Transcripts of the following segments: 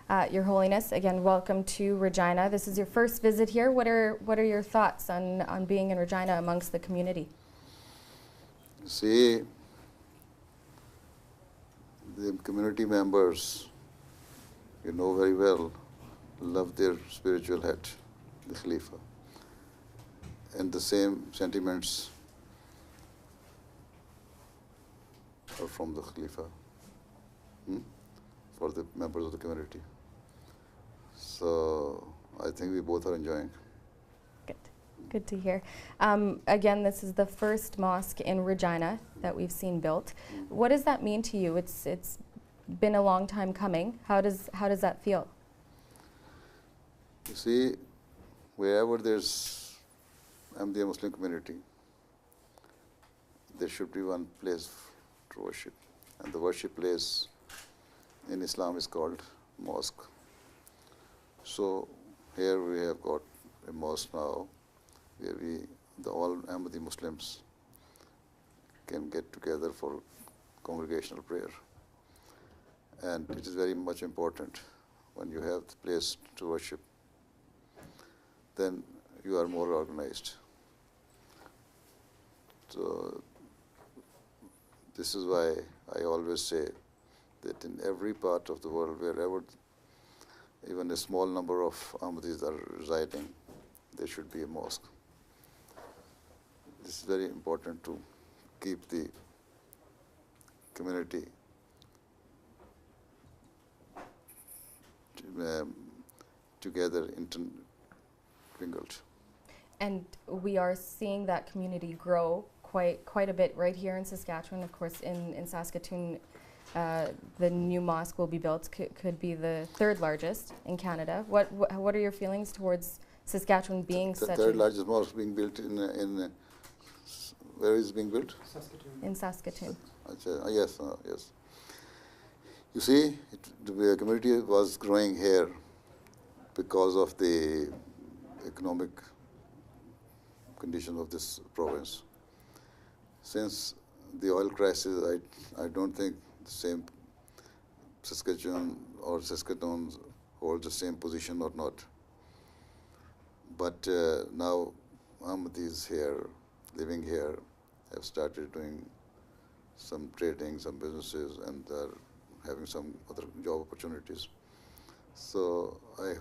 Your Holiness, again, welcome to Regina. This is your first visit here. What are your thoughts on being in Regina amongst the community? See, the community members, you know very well, love their spiritual head, the Khalifa, and the same sentiments are from the Khalifa for the members of the community. So I think we both are enjoying. Good to hear. Again, this is the first mosque in Regina that we've seen built. What does that mean to you? It's been a long time coming. How does that feel? You see, wherever there's Ahmadiyya Muslim community, there should be one place to worship. And the worship place in Islam is called mosque. So here we have got a mosque now where all Ahmadi Muslims can get together for congregational prayer. And it is very much important when you have the place to worship, then you are more organized. So this is why I always say that in every part of the world, wherever even a small number of Ahmadis are residing, there should be a mosque. This is very important to keep the community together, intermingled. And we are seeing that community grow quite a bit right here in Saskatchewan. Of course, in Saskatoon, the new mosque will be built, could be the third largest in Canada. What are your feelings towards Saskatchewan being the such third largest mosque being built in where is it being built? Saskatoon. In Saskatoon. Yes, yes. You see, the community was growing here because of the economic condition of this province. Since the oil crisis, I don't think the same Saskatchewan or Saskatoon holds the same position or not. But now Ahmadis here, living here, have started doing some trading, some businesses, and are having some other job opportunities. So I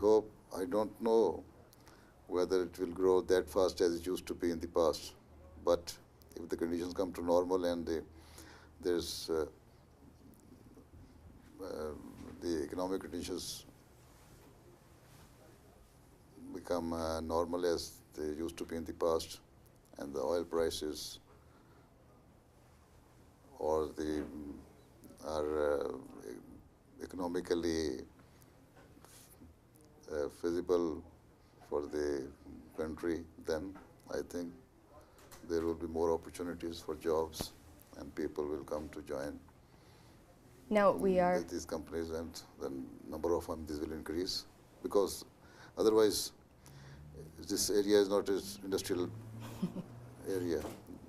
don't know whether it will grow that fast as it used to be in the past, but if the conditions come to normal and there's the economic conditions become normal as they used to be in the past, and the oil prices or are economically feasible for the country, then I think there will be more opportunities for jobs and people will come to join. Now we are these companies, and the number of Ahmadis will increase, because otherwise this area is not an industrial area.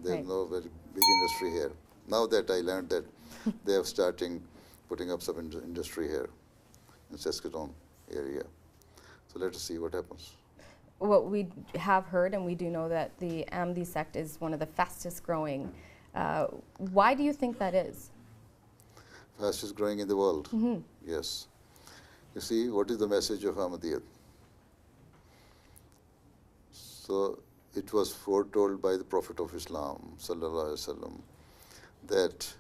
There's no very big industry here. Now that I learned that they are starting putting up some industry here in Saskatoon area. So let us see what happens. What we have heard, and we do know that the Ahmadi sect is one of the fastest growing. Why do you think that is? Fastest growing in the world. Mm-hmm. Yes. You see, what is the message of Ahmadiyya? So it was foretold by the Prophet of Islam, sallallahu alaihi wasallam, that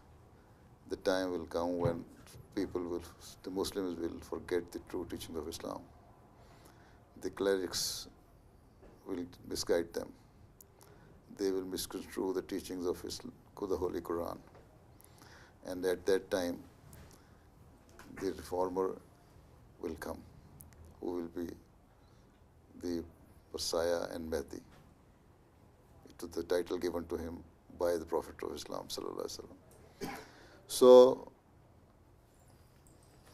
the time will come when the Muslims will forget the true teaching of Islam. The clerics will misguide them. They will misconstrue the teachings of the Holy Quran. And at that time, the reformer will come, who will be the Messiah and Mahdi. It was the title given to him by the Prophet of Islam, sallallahu alaihi wasallam. So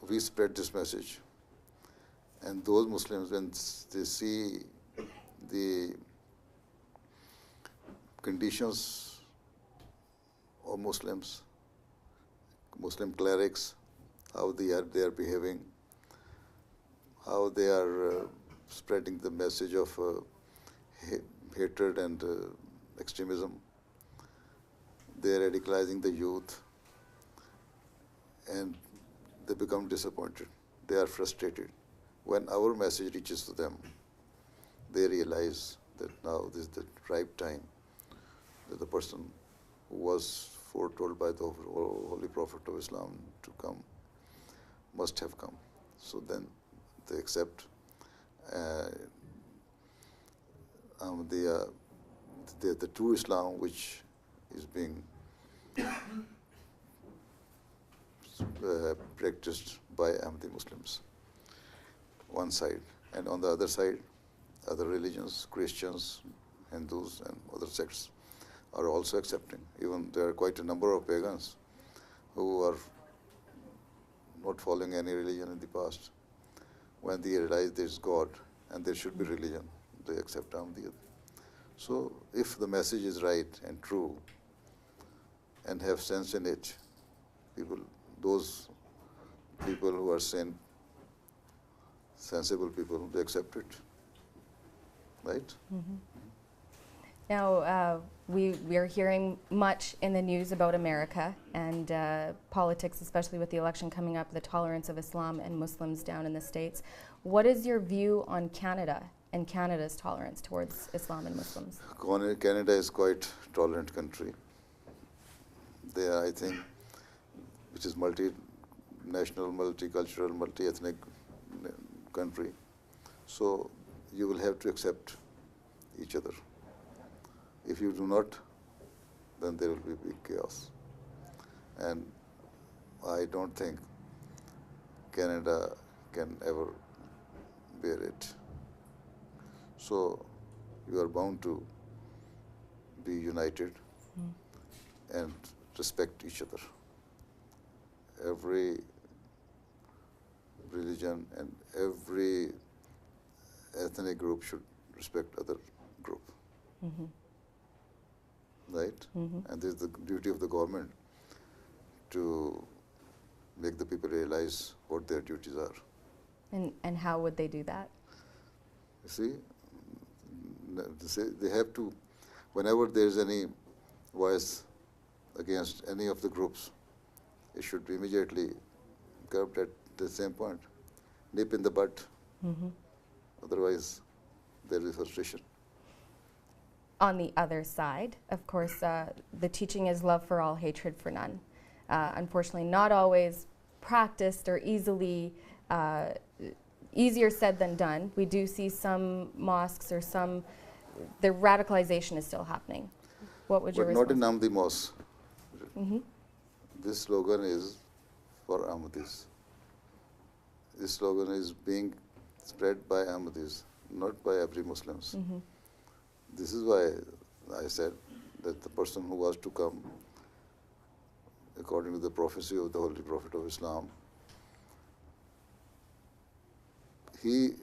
we spread this message, and those Muslims, when they see the conditions of Muslim clerics, how they are behaving, how they are spreading the message of hatred and extremism. They are radicalizing the youth, and they become disappointed. They are frustrated. When our message reaches to them, they realize that now this is the ripe time that the person who was foretold by the Holy Prophet of Islam to come must have come. So then they accept the true Islam, which is being practiced by Ahmadi Muslims, one side. And on the other side, other religions, Christians, Hindus, and other sects are also accepting. Even there are quite a number of pagans who are not following any religion in the past. When they realize there is God and there should be religion, they accept Ahmadiyya. So if the message is right and true and have sense in it, those people who are sane, sensible people, they accept it. Right? Mm-hmm. Now, we are hearing much in the news about America and politics, especially with the election coming up, the tolerance of Islam and Muslims down in the States. What is your view on Canada and Canada's tolerance towards Islam and Muslims? Canada is quite a tolerant country. They are, I think, which is multinational, multicultural, multi-ethnic country. So you will have to accept each other. If you do not, then there will be big chaos. And I don't think Canada can ever bear it. So you are bound to be united and respect each other. Every religion and every ethnic group should respect other group. Mm-hmm. Right? Mm-hmm. And this is the duty of the government to make the people realize what their duties are. And how would they do that? You see, they have to, whenever there is any voice against any of the groups, it should be immediately curbed at the same point, nip in the bud. Mm-hmm. Otherwise, there is frustration. On the other side, of course, the teaching is love for all, hatred for none. Unfortunately, not always practiced or easier said than done. We do see some mosques or the radicalization is still happening. What would your response be? But not in Ahmadi mosques. Mm-hmm. This slogan is for Ahmadis. This slogan is being spread by Ahmadis, not by every Muslims. Mm-hmm. This is why I said that the person who was to come, according to the prophecy of the Holy Prophet of Islam, he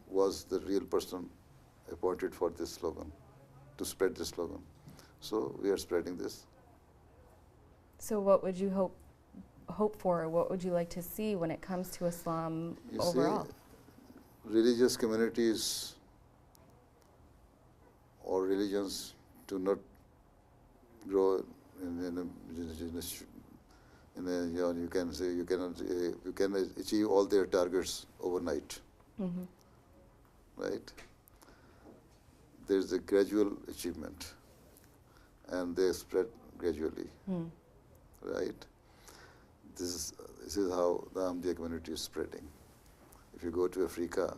was the real person appointed for this slogan, to spread this slogan. So we are spreading this. So what would you hope for, or what would you like to see when it comes to Islam overall? See, religious communities or religions do not grow you can say you can achieve all their targets overnight. Mm-hmm. Right? There is a gradual achievement, and they spread gradually. Mm. Right? This is how the Ahmadiyya community is spreading. If you go to Africa,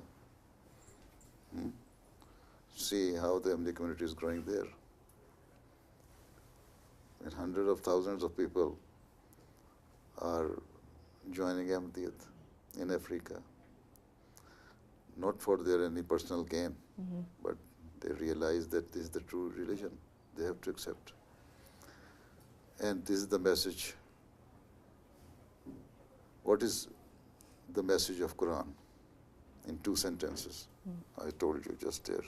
see how the Ahmadiyya community is growing there. And hundreds of thousands of people are joining Ahmadiyya in Africa. Not for their any personal gain, but they realize that this is the true religion. They have to accept. And this is the message. What is the message of Quran? In 2 sentences. I told you just there.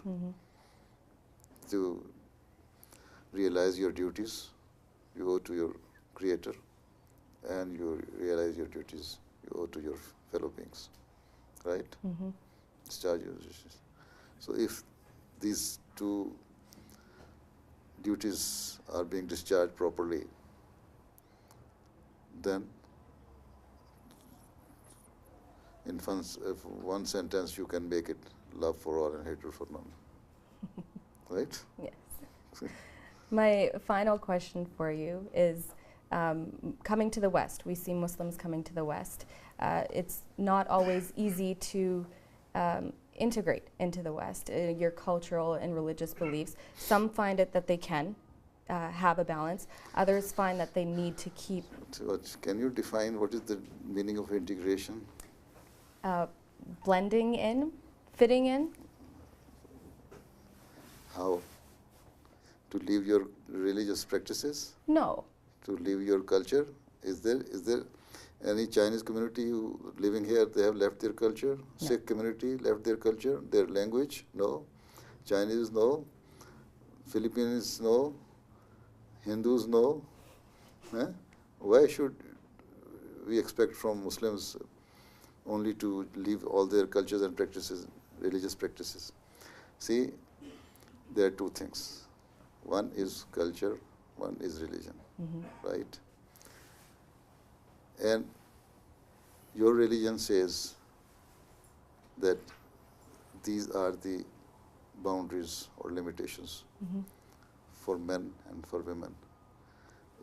To realize your duties, you owe to your Creator, and you realize your duties, you owe to your fellow beings. Right? discharge your duties. So if these two duties are being discharged properly, then in one sentence you can make it love for all and hatred for none. Right? Yes. My final question for you is, coming to the West, we see Muslims coming to the West. It's not always easy to integrate into the West, your cultural and religious beliefs. Some find it that they can have a balance. Others find that they need to keep... So can you define what is the meaning of integration? Blending in, fitting in. How? To leave your religious practices? No. To leave your culture? Is there any Chinese community who living here, they have left their culture? No. Sikh community left their culture, their language? No. Chinese? No. Filipinos? No. Hindus? No. Why should we expect from Muslims only to leave all their cultures and practices, religious practices? See, there are two things. One is culture, one is religion, right? And your religion says that these are the boundaries or limitations for men and for women.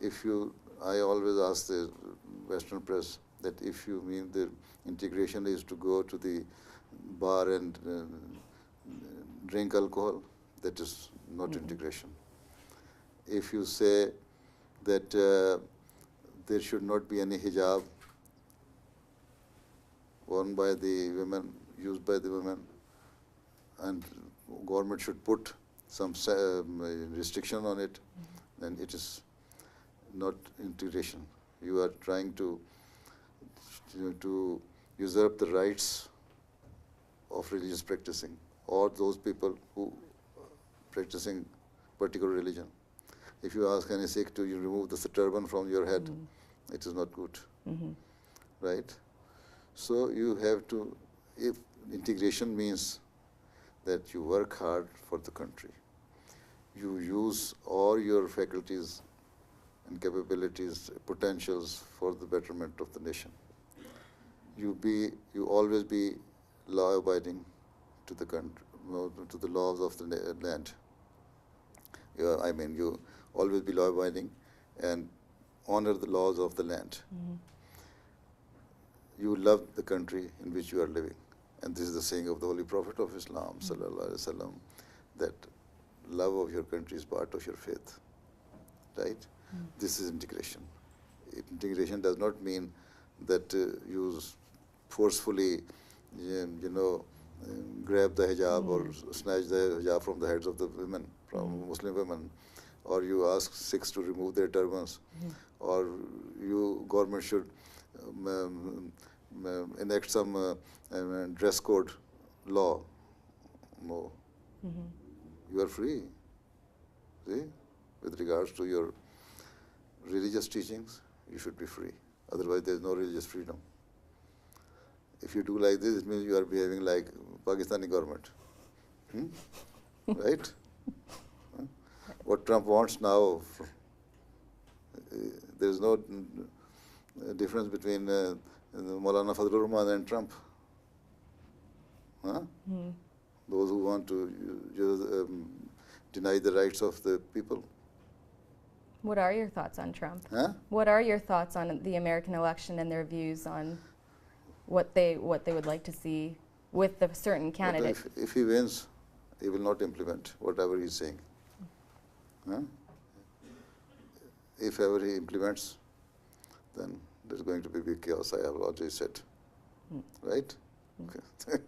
I always ask the Western press that if you mean the integration is to go to the bar and drink alcohol, that is not integration. If you say that there should not be any hijab worn by the women, used by the women, and government should put some restriction on it, then it is not integration. You are trying to usurp the rights of religious practicing, or those people who practicing particular religion. If you ask any Sikh to remove the turban from your head, it is not good, right? So you have to, if integration means that you work hard for the country, you use all your faculties and capabilities, potentials for the betterment of the nation. You always be law-abiding to the country, to the laws of the land. You always be law-abiding and honor the laws of the land. You love the country in which you are living. And this is the saying of the Holy Prophet of Islam, sallallahu alaihi wasallam, that love of your country is part of your faith, right? This is integration. Integration does not mean that you forcefully, grab the hijab or snatch the hijab from the heads of the women, from Muslim women, or you ask Sikhs to remove their turbans, or government should enact some dress code law. No. You are free. See? With regards to your religious teachings, you should be free. Otherwise, there is no religious freedom. If you do like this, it means you are behaving like Pakistani government. Right? What Trump wants now, there is no difference between Maulana Fazlur Rahman and Trump. Those who want to deny the rights of the people. What are your thoughts on Trump? What are your thoughts on the American election and their views on what they would like to see with a certain candidate? If he wins, he will not implement whatever he's saying. If ever he implements, then there's going to be big chaos, I have already said. Right? Okay.